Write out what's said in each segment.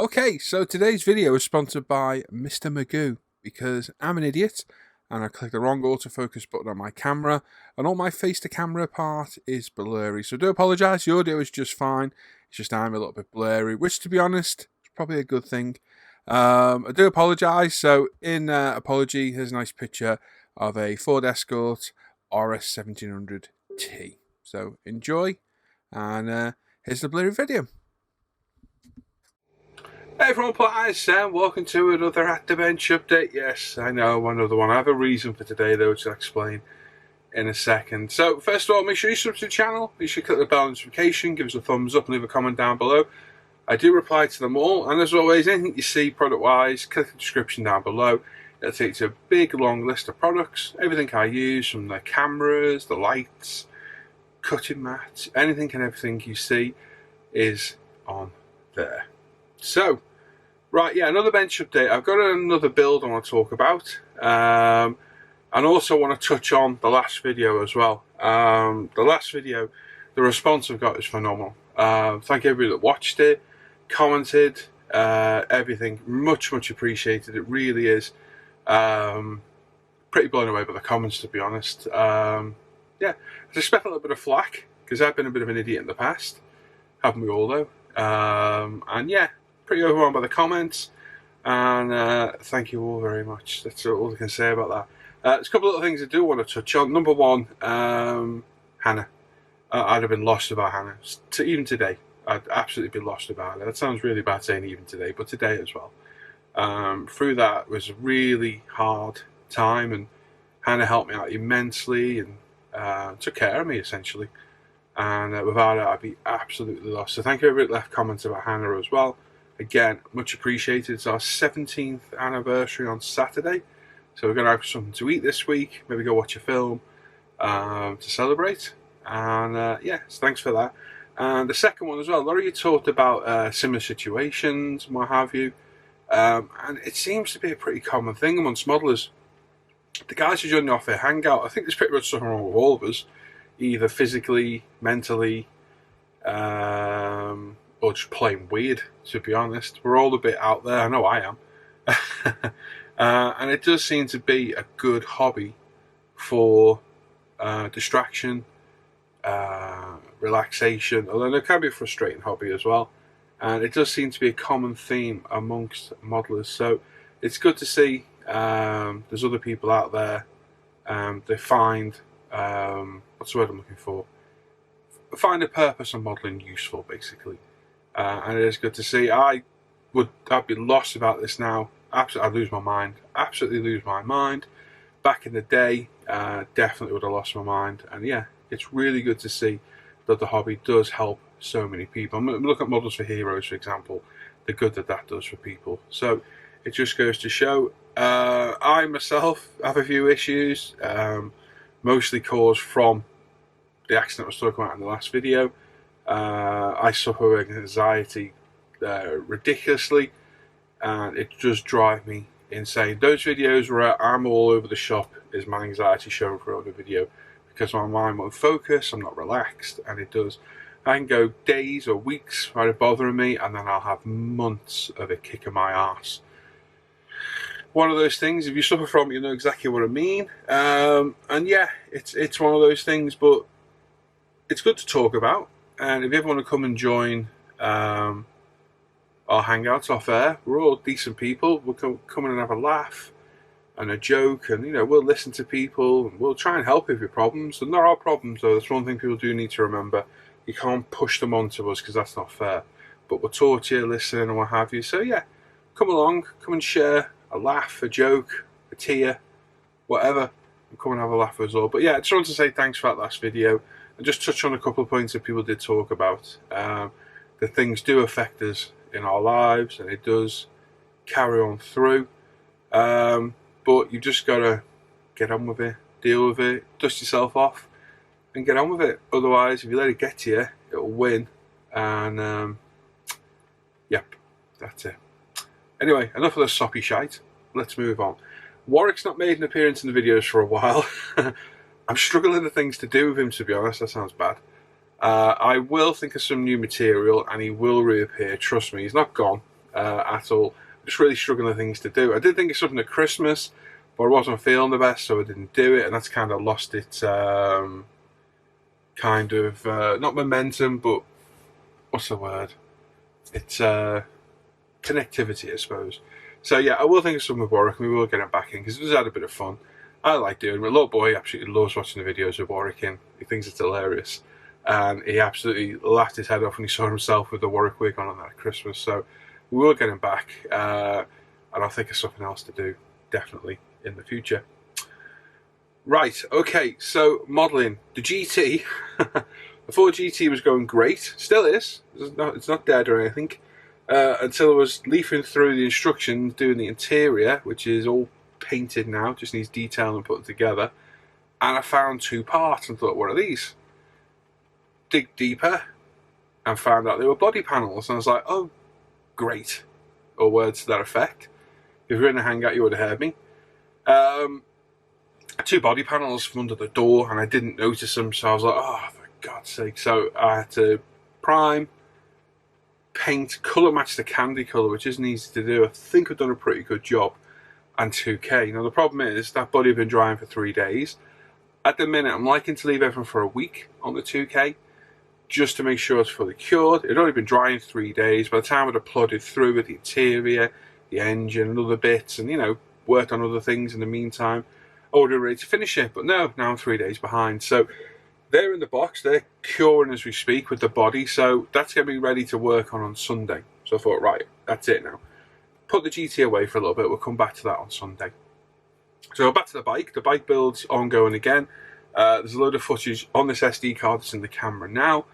Okay, so today's video is sponsored by Mr. Magoo because I'm an idiot and I clicked the wrong autofocus button on my camera and all my face to camera part is blurry. So I do apologise, your audio is just fine. It's just I'm a little bit blurry, which to be honest is probably a good thing. I do apologise. So in apology, here's a nice picture of a Ford Escort RS 1700T. So enjoy and here's the blurry video. Hey everyone, Platters, Sam. Welcome to another At The Bench update. Yes, I know, another one. I have a reason for today though, which I'll explain in a second. So first of all, make sure you subscribe to the channel. Make sure you click the bell notification, give us a thumbs up and leave a comment down below. I do reply to them all, and as always, anything you see product wise, click the description down below. It'll take you to a big long list of products, everything I use, from the cameras, the lights, cutting mats, anything and everything you see is on there. So, right, yeah, another bench update. I've got another build I want to talk about, and also want to touch on the last video as well. The last video, the response I've got is phenomenal. Thank everybody that watched it, commented, everything. Much appreciated. It really is. Pretty blown away by the comments, to be honest. Yeah, I expect a little bit of flack, because I've been a bit of an idiot in the past. Haven't we all, though? And yeah, pretty overwhelmed by the comments, and thank you all very much. That's all I can say about that. There's a couple of other things I do want to touch on. Number one, Hannah. I'd have been lost without Hannah. Even today, I'd absolutely been lost without her. That sounds really bad saying even today, but today as well. Through that was a really hard time, and Hannah helped me out immensely and took care of me essentially. And without her, I'd be absolutely lost. So thank you everybody that left comments about Hannah as well. Again, much appreciated. It's our 17th anniversary on Saturday. So we're going to have something to eat this week. Maybe go watch a film to celebrate. And yeah, so thanks for that. And the second one as well. A lot of you talked about similar situations and what have you. And it seems to be a pretty common thing amongst modelers. The guys who join the Off Air Hangout, I think there's pretty much something wrong with all of us. Either physically, mentally, or just plain weird, to be honest. We're all a bit out there. I know I am. And it does seem to be a good hobby for distraction, relaxation, although it can be a frustrating hobby as well. And it does seem to be a common theme amongst modelers. So it's good to see there's other people out there. They find, what's the word I'm looking for? Find a purpose on modelling useful, basically. And it is good to see. I'd be lost about this now. Absolutely, I'd lose my mind. Absolutely lose my mind. Back in the day, definitely would have lost my mind. And yeah, it's really good to see that the hobby does help so many people. Look at Models for Heroes, for example. The good that does for people. So it just goes to show. I myself have a few issues, mostly caused from the accident I was talking about in the last video. I suffer with anxiety ridiculously, and it does drive me insane. Those videos where I'm all over the shop is my anxiety showing through on the video, because my mind won't focus, I'm not relaxed, and it does. I can go days or weeks without it bothering me, and then I'll have months of it kicking my arse. One of those things, if you suffer from it, you know exactly what I mean. And yeah, it's one of those things, but it's good to talk about. And if you ever want to come and join our hangouts off air, we're all decent people. We'll come in and have a laugh and a joke, and we'll listen to people, and we'll try and help with your problems. And there are problems though. That's one thing people do need to remember. You can't push them onto us, because that's not fair. But we'll talk to you, listen, and what have you. So yeah, come along, come and share a laugh, a joke, a tear, whatever. Come and have a laugh with us all. But yeah, I just wanted to say thanks for that last video, and just touch on a couple of points that people did talk about. That things do affect us in our lives, and it does carry on through. But you've just got to get on with it, deal with it, dust yourself off, and get on with it. Otherwise, if you let it get to you, it'll win. And yep, that's it. Anyway, enough of the soppy shite. Let's move on. Warwick's not made an appearance in the videos for a while. I'm struggling with things to do with him, to be honest. That sounds bad. I will think of some new material, and he will reappear. Trust me, he's not gone. at all. Just really struggling with things to do. I did think of something at Christmas, but I wasn't feeling the best, so I didn't do it, and that's kind of lost its kind of not momentum, but what's the word? It's connectivity, I suppose. So yeah, I will think of something with Warwick, and we will get him back in because it was had a bit of fun. I like doing it. My little boy absolutely loves watching the videos of Warwick in. He thinks it's hilarious, and he absolutely laughed his head off when he saw himself with the Warwick wig on that Christmas. So we will get him back, and I'll think of something else to do definitely in the future. Right, okay, so modelling. The GT, I thought GT was going great, still is, it's not dead or anything, until I was leafing through the instructions, doing the interior, which is all painted now, just needs detail and putting together, and I found 2 parts and thought, what are these? Dig deeper, and found out they were body panels, and I was like, oh, great, or words to that effect. If you're in a hangout, you would have heard me. 2 body panels from under the door, and I didn't notice them, so I was like, oh, for God's sake. So I had to prime, paint, colour match the candy colour, which isn't easy to do. I think I've done a pretty good job, and 2K. Now the problem is, that body had been drying for 3 days. At the minute, I'm liking to leave everything for a week on the 2K, just to make sure it's fully cured. It had only been drying 3 days. By the time I'd have plodded through with the interior, the engine, and other bits, and, you know, worked on other things in the meantime, I would have been ready to finish it, but no, now I'm 3 days behind. So they're in the box, they're curing as we speak with the body, so that's going to be ready to work on Sunday. So I thought, right, that's it now. Put the GT away for a little bit, we'll come back to that on Sunday. So back to the bike build's ongoing again. There's a load of footage on this SD card that's in the camera now.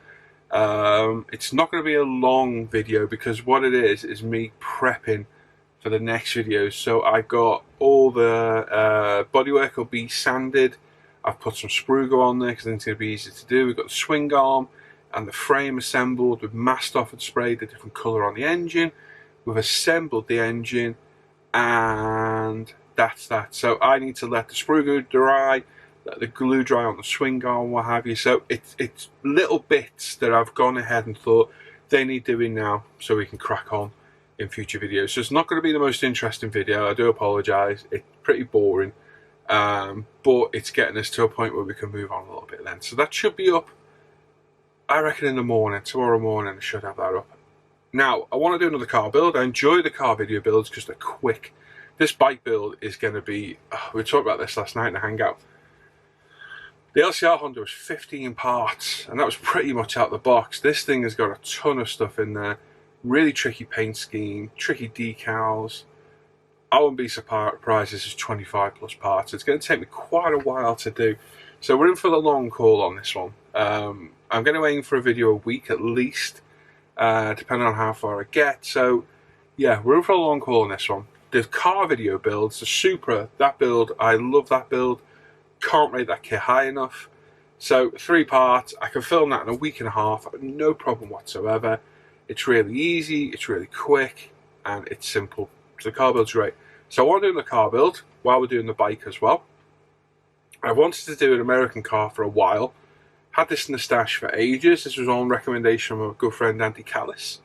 It's not going to be a long video because what it is me prepping for the next video. So I've got all the bodywork will be sanded. I've put some Sprugo on there because I think it's going to be easy to do. We've got the swing arm and the frame assembled. We've masked off and sprayed the different colour on the engine. We've assembled the engine, and that's that. So I need to let the Sprugo dry, let the glue dry on the swing arm, what have you. So it's little bits that I've gone ahead and thought they need doing now so we can crack on in future videos. So it's not going to be the most interesting video, I do apologise, it's pretty boring, but it's getting us to a point where we can move on a little bit then. So that should be up, I reckon, in the morning, tomorrow morning I should have that up. Now, I want to do another car build. I enjoy the car video builds because they're quick. This bike build is going to be, we talked about this last night in the hangout. The LCR Honda was 15 parts, and that was pretty much out the box. This thing has got a ton of stuff in there. Really tricky paint scheme, tricky decals. I wouldn't be surprised this is 25 plus parts. It's going to take me quite a while to do. So we're in for the long haul on this one. I'm going to aim for a video a week at least, depending on how far I get. So yeah, we're in for a long haul on this one. The car video builds, the Supra, that build, I love that build. Can't rate that kit high enough. So 3 parts, I can film that in a week and a half, no problem whatsoever. It's really easy, it's really quick, and it's simple. So the car build's great. So I want to do the car build while we're doing the bike as well. I wanted to do an American car for a while. Had this in the stash for ages. This was on recommendation from a good friend, Andy Callis.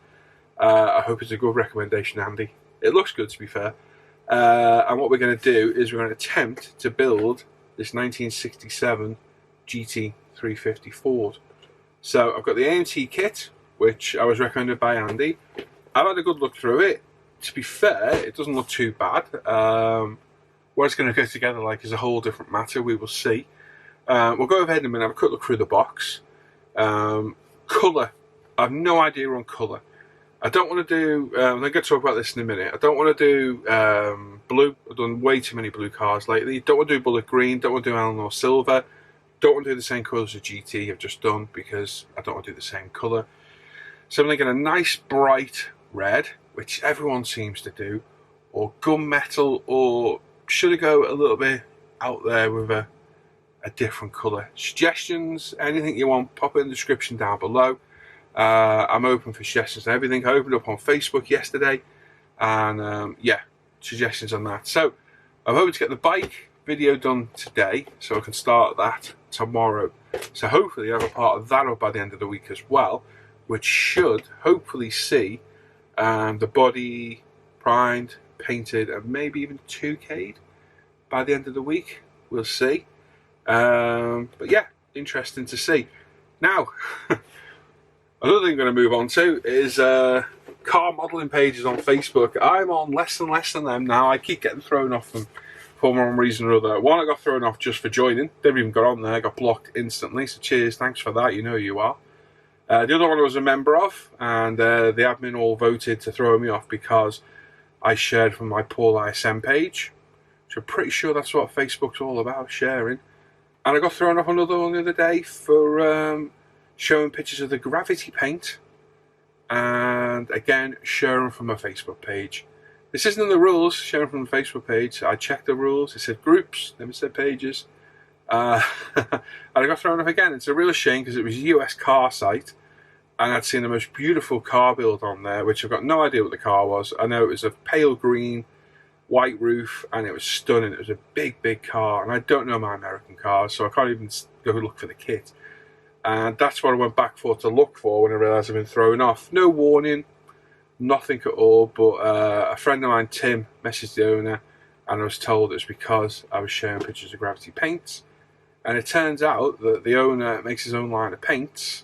I hope it's a good recommendation, Andy. It looks good, to be fair. And what we're going to do is we're going to attempt to build this 1967 GT350 Ford. So I've got the AMT kit, which I was recommended by Andy. I've had a good look through it. To be fair, it doesn't look too bad. What it's going to go together like is a whole different matter. We will see. We'll go ahead in a minute, have a quick look through the box. Colour. I have no idea on colour. I don't want to do, I'm going to talk about this in a minute. I don't want to do blue. I've done way too many blue cars lately. Don't want to do bullet green. Don't want to do Eleanor silver. Don't want to do the same colours as GT I've just done because I don't want to do the same colour. So I'm thinking a nice bright red, which everyone seems to do, or gunmetal, or should I go a little bit out there with a different colour? Suggestions, anything you want, pop it in the description down below. I'm open for suggestions and everything. I opened up on Facebook yesterday, and yeah, suggestions on that. So I'm hoping to get the bike video done today, so I can start that tomorrow. So hopefully I have a part of that up by the end of the week as well, which should hopefully see and the body primed, painted, and maybe even 2K'd by the end of the week. We'll see. But yeah, interesting to see. Now, another thing I'm going to move on to is car modelling pages on Facebook. I'm on less and less than them now. I keep getting thrown off them for one reason or other. One, I got thrown off just for joining. Never even got on there. Got blocked instantly. So cheers, thanks for that. You know who you are. The other one I was a member of, and the admin all voted to throw me off because I shared from my Paul ISM page. So I'm pretty sure that's what Facebook's all about, sharing. And I got thrown off another one the other day for showing pictures of the gravity paint. And again, sharing from my Facebook page. This isn't in the rules, sharing from the Facebook page. I checked the rules. It said groups, never said pages. And I got thrown off again. It's a real shame because it was a US car site. And I'd seen the most beautiful car build on there, which I've got no idea what the car was. I know it was a pale green, white roof, and it was stunning. It was a big, big car, and I don't know my American cars, so I can't even go look for the kit. And that's what I went back for to look for when I realised I'd been thrown off. No warning, nothing at all, but a friend of mine, Tim, messaged the owner, and I was told it was because I was sharing pictures of gravity paints. And it turns out that the owner makes his own line of paints,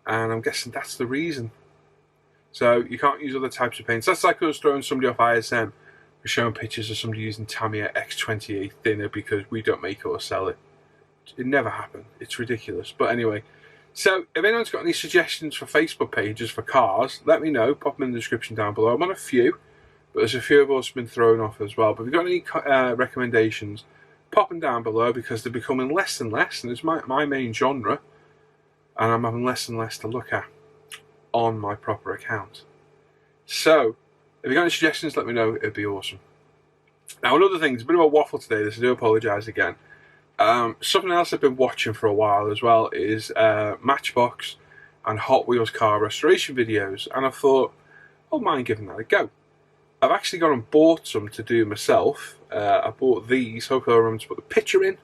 and I'm guessing that's the reason. So you can't use other types of paints. That's like us throwing somebody off ISM. We're showing pictures of somebody using Tamiya X28 thinner because we don't make it or sell it. It never happened. It's ridiculous. But anyway, so if anyone's got any suggestions for Facebook pages for cars, let me know. Pop them in the description down below. I'm on a few, but there's a few of us been thrown off as well. But if you've got any recommendations, pop them down below because they're becoming less and less, and it's my main genre, and I'm having less and less to look at on my proper account. So, if you've got any suggestions, let me know. It'd be awesome. Now, another thing, it's a bit of a waffle today. I do apologise again. Something else I've been watching for a while as well is Matchbox and Hot Wheels car restoration videos. And I thought, I don't mind giving that a go. I've actually gone and bought some to do myself. I bought these. Hopefully I'll remember to put the picture in.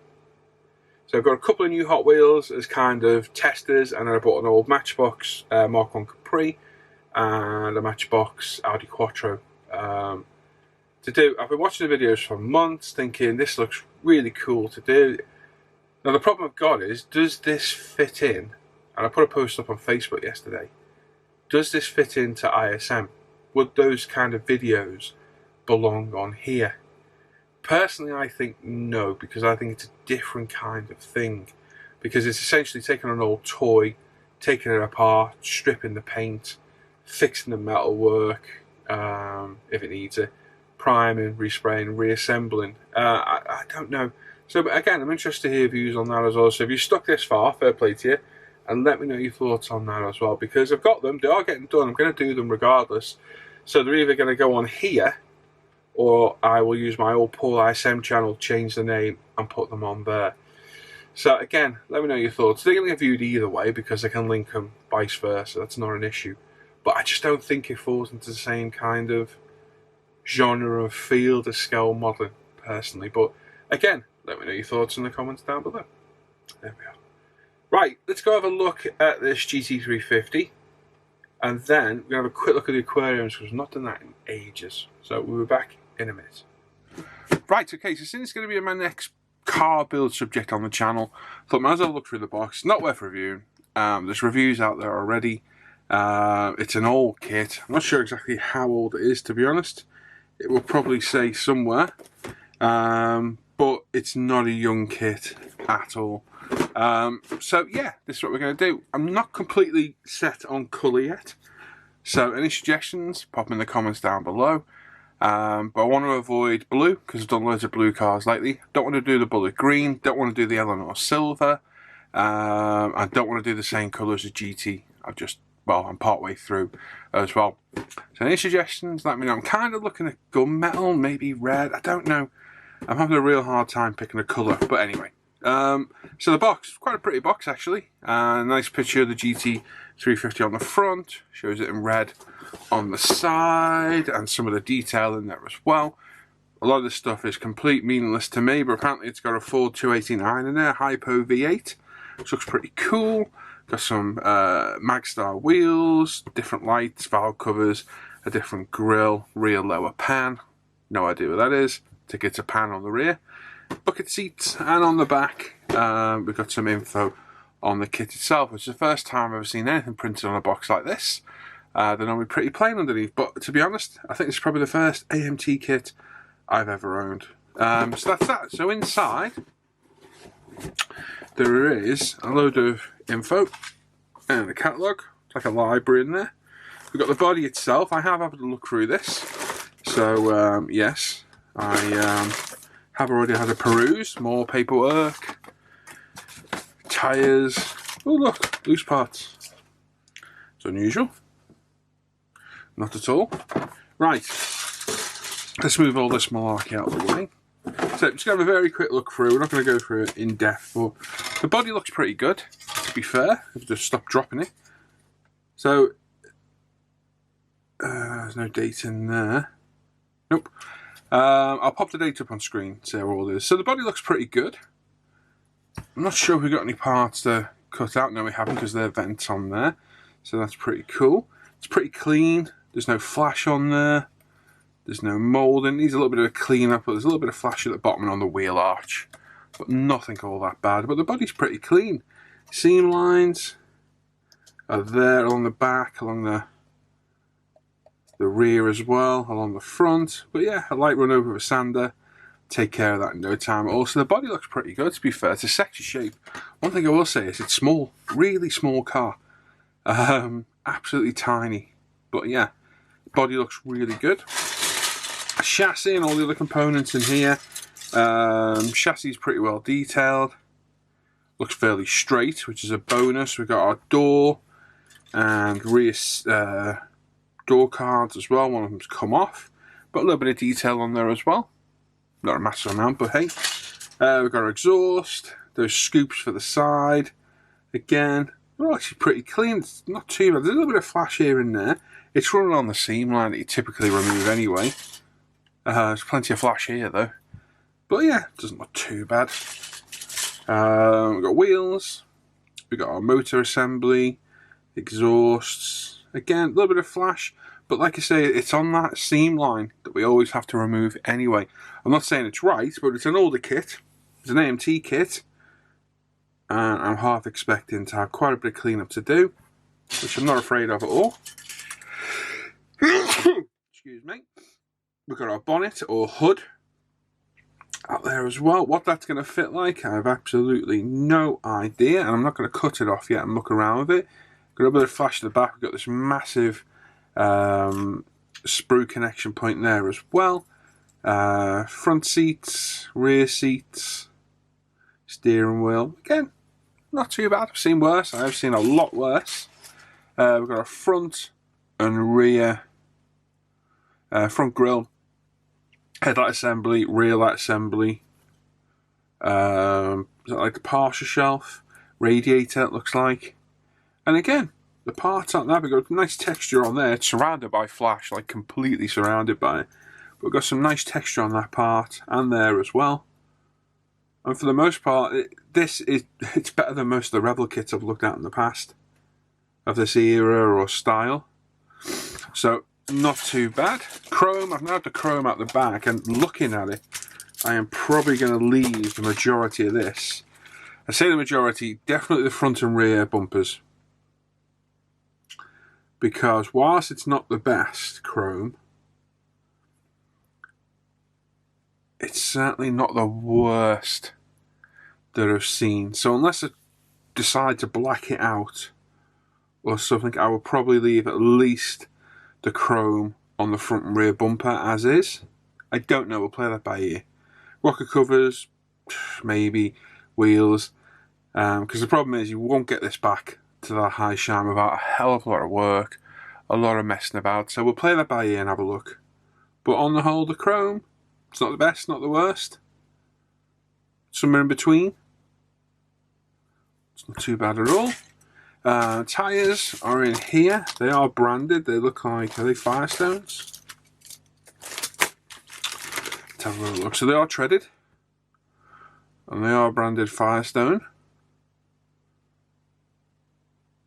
So I've got a couple of new Hot Wheels as kind of testers. And then I bought an old Matchbox Mark 1 Capri and a Matchbox Audi Quattro to do. I've been watching the videos for months thinking this looks really cool to do. Now the problem I've got is, does this fit in? And I put a post up on Facebook yesterday. Does this fit into ISM? Would those kind of videos belong on here? Personally, I think no, because I think it's a different kind of thing. Because it's essentially taking an old toy, taking it apart, stripping the paint, fixing the metal work if it needs it, priming, respraying, reassembling. I don't know. So again, I'm interested to hear views on that as well. So if you stuck this far, fair play to you, and let me know your thoughts on that as well, because I've got them. They are getting done. I'm going to do them regardless. So they're either going to go on here, or I will use my old Paul ISM channel, change the name, and put them on there. So again, let me know your thoughts. They're going to get viewed either way because I can link them vice versa. That's not an issue. But I just don't think it falls into the same kind of genre of field of scale modelling, personally. But again, let me know your thoughts in the comments down below. There we are. Right, let's go have a look at this GT350. And then we're going to have a quick look at the aquariums because we've not done that in ages. So we'll be back in a minute. Right, okay, so since it's going to be my next car build subject on the channel, I thought I might as well look through the box. Not worth reviewing. There's reviews out there already. It's an old kit. I'm not sure exactly how old it is, to be honest. It will probably say somewhere. But it's not a young kit at all. So yeah, this is what we're going to do. I'm not completely set on colour yet. So any suggestions, pop in the comments down below. But I want to avoid blue because I've done loads of blue cars lately. Don't want to do the bullet green. Don't want to do the Eleanor silver. I don't want to do the same colour as the GT. I'm part way through as well. So any suggestions, let me know. I'm kind of looking at gunmetal, maybe red. I don't know. I'm having a real hard time picking a colour. But anyway. So the box, quite a pretty box actually. Nice picture of the GT350 on the front. Shows it in red on the side. And some of the detail in there as well. A lot of this stuff is complete meaningless to me. But apparently it's got a Ford 289 in there. Hypo V8. Which looks pretty cool. Got some Magstar wheels, different lights, valve covers, a different grille, rear lower pan, no idea what that is. Tickets a pan on the rear, bucket seats, and on the back we've got some info on the kit itself, which is the first time I've ever seen anything printed on a box like this. They're normally pretty plain underneath, but to be honest, I think it's probably the first AMT kit I've ever owned. So that's that. So inside there is a load of info and a catalogue. It's like a library in there. We've got the body itself. I have had a look through this. So yes, I have already had a peruse. More paperwork. Tyres. Oh look, loose parts. It's unusual. Not at all. Right. Let's move all this malarkey out of the way. So just going to have a very quick look through. We're not going to go through it in depth, but the body looks pretty good, to be fair. I've just stopped dropping it. So there's no date in there. Nope. I'll pop the date up on screen, see how all it is. So the body looks pretty good. I'm not sure if we've got any parts to cut out. No, we haven't, because there are vents on there. So that's pretty cool. It's pretty clean. There's no flash on there. There's no moulding. Needs a little bit of a clean up, but there's a little bit of flash at the bottom and on the wheel arch. But nothing all that bad. But the body's pretty clean. Seam lines are there along the back, along the rear as well, along the front. But yeah, a light run over with a sander. Take care of that in no time. Also, the body looks pretty good, to be fair. It's a sexy shape. One thing I will say is it's small. Really small car. Absolutely tiny. But yeah, body looks really good. Chassis and all the other components in here. Chassis is pretty well detailed. Looks fairly straight, which is a bonus. We've got our door and rear door cards as well. One of them's come off, but a little bit of detail on there as well. Not a massive amount, but hey. We've got our exhaust. Those scoops for the side. Again, they're actually pretty clean. It's not too bad. There's a little bit of flash here and there. It's running on the seam line that you typically remove anyway. There's plenty of flash here though. But yeah, it doesn't look too bad. We've got wheels. We've got our motor assembly. Exhausts. Again, a little bit of flash. But like I say, it's on that seam line that we always have to remove anyway. I'm not saying it's right, but it's an older kit. It's an AMT kit. And I'm half expecting to have quite a bit of cleanup to do, which I'm not afraid of at all. Excuse me. We've got our bonnet or hood out there as well. What that's going to fit like, I have absolutely no idea. And I'm not going to cut it off yet and muck around with it. Got a bit of flash at the back. We've got this massive sprue connection point there as well. Front seats, rear seats, steering wheel. Again, not too bad. I've seen worse. I have seen a lot worse. We've got our front and rear front grille, headlight assembly, rear light assembly. Is that like a partial shelf? Radiator, it looks like. And again, the parts aren't there. We've got nice texture on there. It's surrounded by flash, like completely surrounded by it. But we've got some nice texture on that part and there as well. And for the most part, it's better than most of the Rebel kits I've looked at in the past of this era or style. So not too bad. Chrome, I've now had the chrome out the back, and looking at it, I am probably going to leave the majority of this. I say the majority, definitely the front and rear bumpers. Because whilst it's not the best chrome, it's certainly not the worst that I've seen. So unless I decide to black it out or something, I will probably leave at least the chrome on the front and rear bumper as is. I don't know, we'll play that by ear. Rocker covers, maybe. Wheels. Because the problem is you won't get this back to that high shine without a hell of a lot of work, a lot of messing about. So we'll play that by ear and have a look. But on the whole, the chrome, it's not the best, not the worst. Somewhere in between. It's not too bad at all. Tyres are in here. They are branded. They look like, are they Firestones? Let's have a little look. So they are treaded. And they are branded Firestone.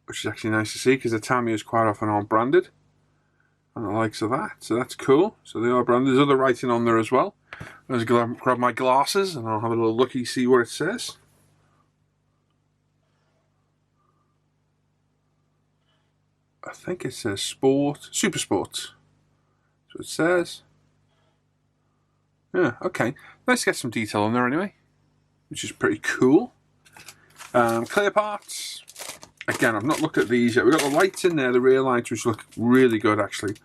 Which is actually nice to see, because the Tamiya's quite often aren't branded. and the likes of that. So that's cool. So they are branded. There's other writing on there as well. Let's grab my glasses and I'll have a little looky, see what it says. I think it says sport, super sports. That's what it says. Yeah, okay. Let's get some detail on there anyway, which is pretty cool. Clear parts. Again, I've not looked at these yet. We've got the lights in there, the rear lights, which look really good actually.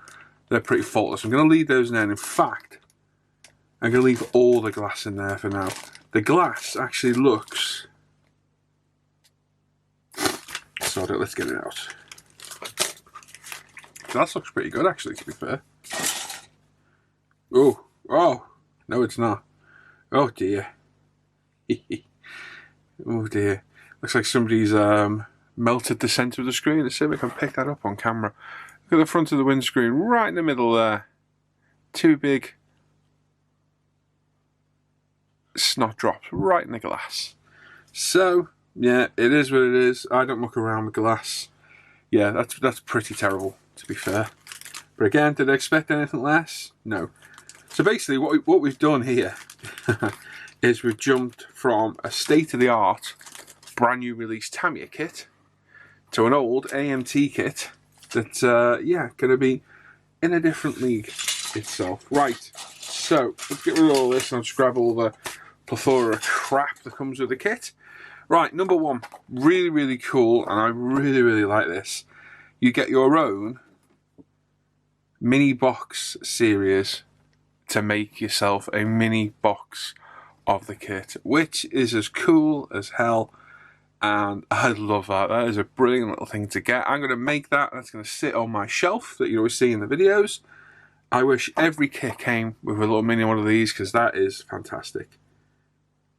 They're pretty faultless. I'm going to leave those in there. And in fact, I'm going to leave all the glass in there for now. The glass actually looks... Sod it, let's get it out. The glass looks pretty good actually, to be fair. Oh, no it's not. Oh dear. Oh dear. Looks like somebody's melted the centre of the screen. Let's see if we can pick that up on camera. Look at the front of the windscreen, right in the middle there. Two big snot drops right in the glass. So, yeah, it is what it is. I don't muck around with glass. Yeah, that's pretty terrible, to be fair. But again, did I expect anything less? No. So basically, what we've done here is we've jumped from a state-of-the-art, brand new release Tamiya kit to an old AMT kit that's, yeah, going to be in a different league itself. Right, so let's get rid of all this and I'll just grab all the plethora of crap that comes with the kit. Right, number one, really, really cool, and I really, really like this. You get your own mini box series to make yourself a mini box of the kit, which is as cool as hell, and I love that. That is a brilliant little thing to get. I'm going to make that. That's going to sit on my shelf that you always see in the videos. I wish every kit came with a little mini one of these, because that is fantastic.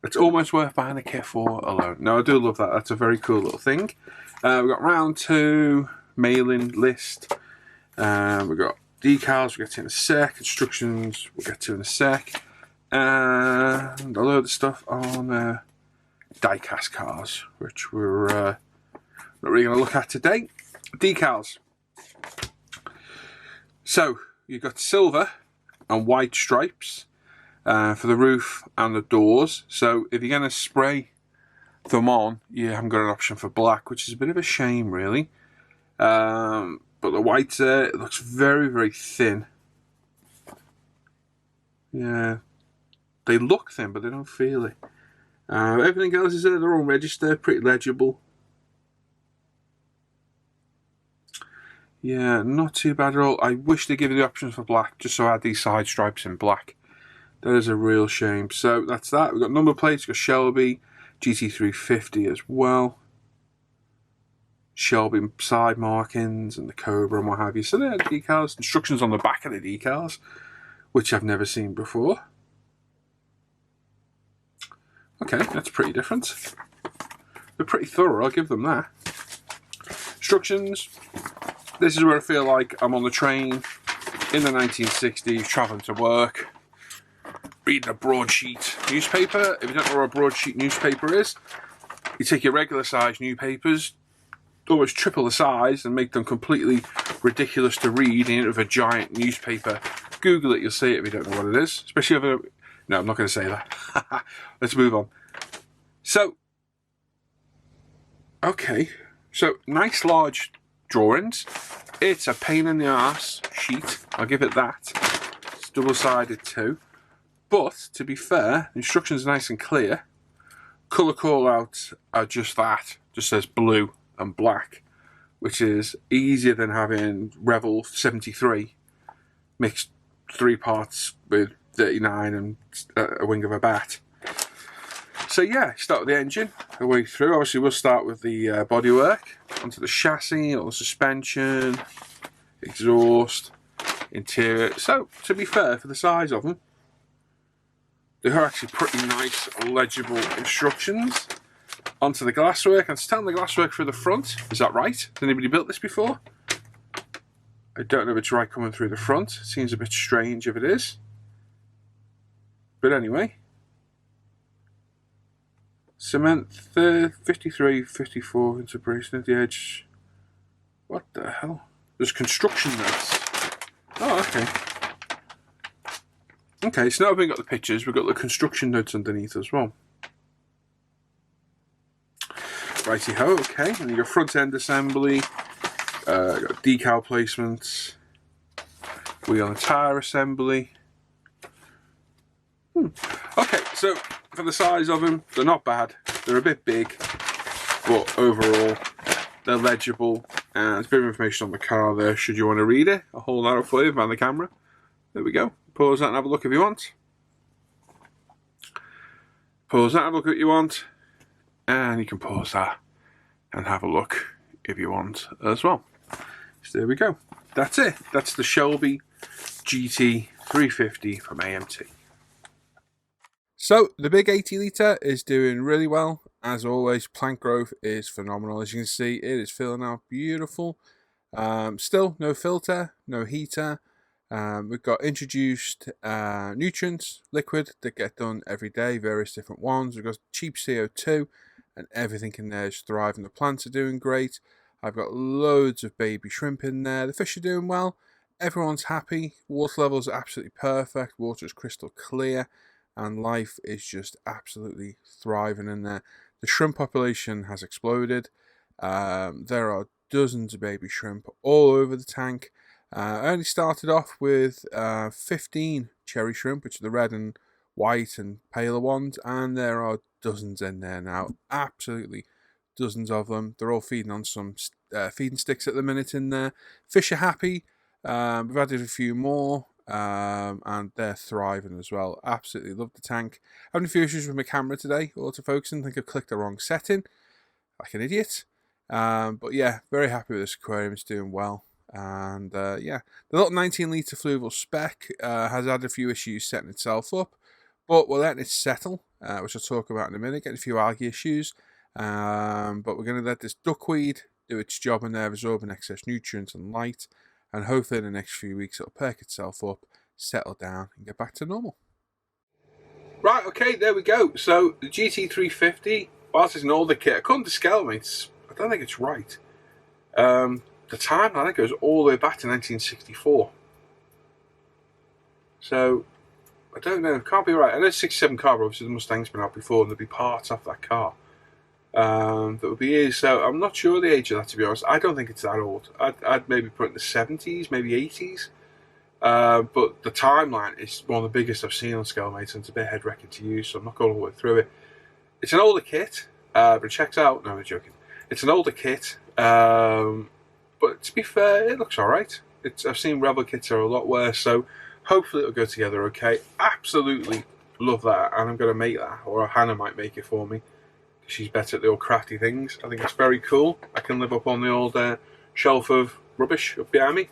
It's almost worth buying a kit for alone. No, I do love that. That's a very cool little thing. We've got round 2, mailing list. We've got decals, we'll get to in a sec. Instructions, we'll get to in a sec. And a load of stuff on die-cast cars, which we're not really going to look at today. Decals. So, you've got silver and white stripes for the roof and the doors. So, if you're going to spray them on, you haven't got an option for black, which is a bit of a shame, really. But the white there, it looks very, very thin. Yeah, they look thin, but they don't feel it. Everything else is there, they're all registered, pretty legible. Yeah, not too bad at all. I wish they give you the options for black, just so I had these side stripes in black. That is a real shame. So that's that. We've got number plates, we've got Shelby, GT350 as well. Shelby side markings and the Cobra and what have you. So there are decals, instructions on the back of the decals, which I've never seen before. Okay, that's pretty different. They're pretty thorough, I'll give them that. Instructions. This is where I feel like I'm on the train in the 1960s, travelling to work, reading a broadsheet newspaper. If you don't know what a broadsheet newspaper is, you take your regular size newspapers, almost triple the size and make them completely ridiculous to read in with a giant newspaper. Google it, you'll see it if you don't know what it is. Especially if no, I'm not going to say that. Let's move on. So, okay. So, nice large drawings. It's a pain in the arse sheet. I'll give it that. It's double-sided too. But, to be fair, the instructions are nice and clear. Colour call-outs are just that. Just says blue and black, which is easier than having Revel 73 mixed 3 parts with 39 and a wing of a bat. So yeah, start with the engine, the way through. Obviously we'll start with the bodywork, onto the chassis, all the suspension, exhaust, interior. So, to be fair, for the size of them, they are actually pretty nice, legible instructions. Onto the glasswork, and stand the glasswork through the front. Is that right? Has anybody built this before? I don't know if it's right coming through the front. It seems a bit strange if it is. But anyway. Cement 53, 54 integration at the edge. What the hell? There's construction notes. Oh, okay. Okay, so now we've got the pictures, we've got the construction notes underneath as well. Righty ho, okay. And you got front end assembly, got decal placements, wheel and tyre assembly. Okay, so for the size of them, they're not bad. They're a bit big, but overall, they're legible. And there's a bit of information on the car there, should you want to read it. I'll hold that up for you behind the camera. There we go. Pause that and have a look if you want. Pause that and have a look if you want. And you can pause that and have a look if you want as well. So there we go. That's it. That's the Shelby GT350 from AMT. So the big 80 litre is doing really well. As always, plant growth is phenomenal. As you can see, it is filling out beautiful. Still no filter, no heater. We've got introduced nutrients, liquid, that get done every day, various different ones. We've got cheap CO2 and everything in there is thriving. The plants are doing great. I've got loads of baby shrimp in there. The fish are doing well. Everyone's happy. Water levels are absolutely perfect. Water is crystal clear. And life is just absolutely thriving in there. The shrimp population has exploded. There are dozens of baby shrimp all over the tank. I only started off with 15 cherry shrimp, which are the red and white and paler ones, and there are dozens in there now. Absolutely dozens of them. They're all feeding on some feeding sticks at the minute in there. Fish are happy. We've added a few more. And they're thriving as well. Absolutely love the tank. Having a few issues with my camera today, autofocusing. I think I've clicked the wrong setting, like an idiot. But yeah, very happy with this aquarium. It's doing well. And yeah, the little 19 litre fluval spec has had a few issues setting itself up, but we're letting it settle, which I'll talk about in a minute. Getting a few algae issues, but we're going to let this duckweed do its job in there, absorbing excess nutrients and light. And hopefully in the next few weeks it'll perk itself up, settle down and get back to normal. Right, okay, there we go. So the GT350, whilst it's an older kit, according to Scalemates, I don't think it's right. The time, I think, goes all the way back to 1964. So, I don't know, can't be right. I know 67 car, but obviously the Mustang's been out before and there'll be parts off that car. That would be years, so I'm not sure the age of that, to be honest. I don't think it's that old. I'd maybe put it in the 70s, maybe 80s. But the timeline is one of the biggest I've seen on Scalemates, and it's a bit head-wrecking to use, so I'm not going all the way through it. It's an older kit, but it checks out. No, I'm joking. It's an older kit, but to be fair, it looks alright. I've seen Rebel kits are a lot worse, so hopefully it'll go together okay. Absolutely love that, and I'm going to make that, or Hannah might make it for me. She's better at the old crafty things. I think it's very cool. I can live up on the old shelf of rubbish up behind me.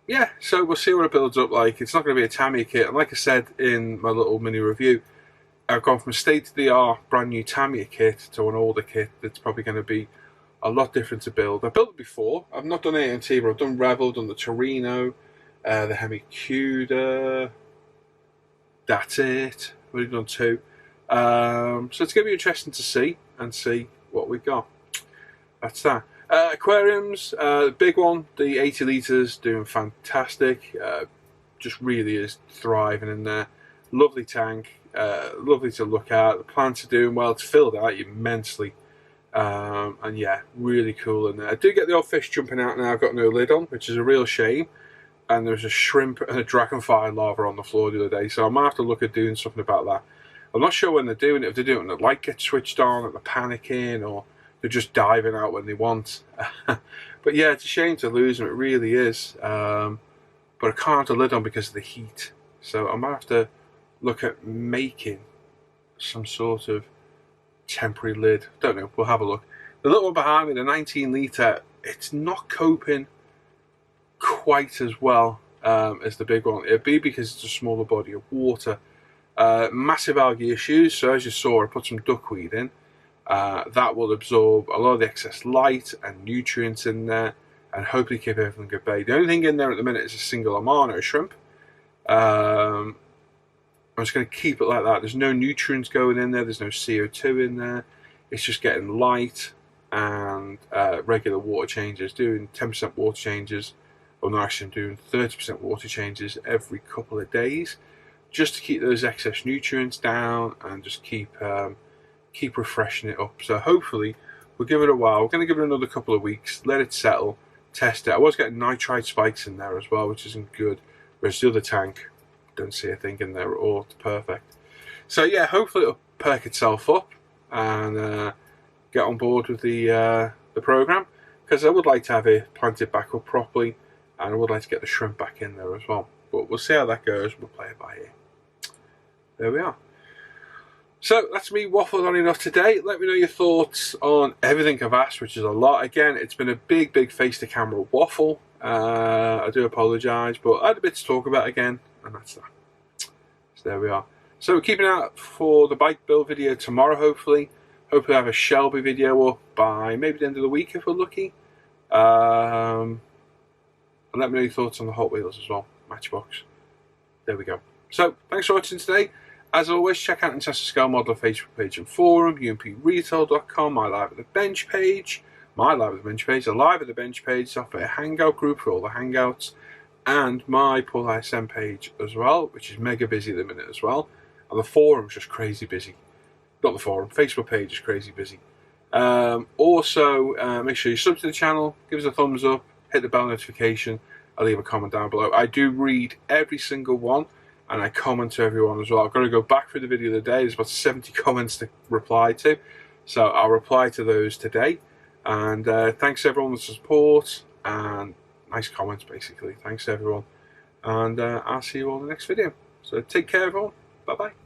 Yeah, so we'll see what it builds up like. It's not going to be a Tamiya kit. And like I said in my little mini review, I've gone from a state-of-the-art brand new Tamiya kit to an older kit that's probably going to be a lot different to build. I've built it before. I've not done AMT, but I've done Rebel, done the Torino, the Hemi-Cuda. That's it. I've already done two. So it's going to be interesting to see what we've got. That's that. Aquariums, the big one, the 80 litres, doing fantastic. Just really is thriving in there. Lovely tank, lovely to look at. The plants are doing well. It's filled out immensely. And yeah, really cool in there. I do get the odd fish jumping out now. I've got no lid on, which is a real shame. And there's a shrimp and a dragonfly larva on the floor the other day. So I might have to look at doing something about that. I'm not sure when they're doing it, if they're doing it when the light gets switched on, and they're panicking, or they're just diving out when they want. But yeah, it's a shame to lose them, it really is. But I can't have the lid on because of the heat. So I might have to look at making some sort of temporary lid. Don't know, we'll have a look. The little one behind me, the 19 litre, it's not coping quite as well as the big one. It'd be because it's a smaller body of water. Massive algae issues, so as you saw I put some duckweed in. That will absorb a lot of the excess light and nutrients in there and hopefully keep everything at bay. The only thing in there at the minute is a single Amano shrimp. I'm just going to keep it like that. There's no nutrients going in there, there's no CO2 in there. It's just getting light and regular water changes, doing 10% water changes Well, no, actually I'm doing 30% water changes every couple of days, just to keep those excess nutrients down and just keep refreshing it up. So hopefully we'll give it a while. We're going to give it another couple of weeks, let it settle, test it. I was getting nitrite spikes in there as well, which isn't good. Whereas the other tank, don't see a thing in there at all. It's perfect. So yeah, hopefully it'll perk itself up and get on board with the program, because I would like to have it planted back up properly, and I would like to get the shrimp back in there as well. But we'll see how that goes. We'll play it by ear. There we are. So that's me waffled on enough today. Let me know your thoughts on everything I've asked, which is a lot. Again, it's been a big face-to-camera waffle. I do apologise, but I had a bit to talk about again, and that's that. So there we are. So we're keeping out for the bike build video tomorrow, hopefully. Hopefully I have a Shelby video up by maybe the end of the week if we're lucky. And let me know your thoughts on the Hot Wheels as well. Matchbox. There we go. So, thanks for watching today. As always, check out Intensity Scale Modeler Facebook page and forum, umpretail.com, my Live at the Bench page, the Live at the Bench page, Off Air Hangout group for all the hangouts, and my Paul ISM page as well, which is mega busy at the minute as well. And the forum's just crazy busy. Not the forum, Facebook page is crazy busy. Also, make sure you sub to the channel, give us a thumbs up, hit the bell notification, I'll leave a comment down below. I do read every single one, and I comment to everyone as well. I've got to go back through the video of the day. There's about 70 comments to reply to, so I'll reply to those today. And thanks everyone for the support and nice comments, basically. Thanks everyone, and I'll see you all in the next video. So take care everyone. Bye bye.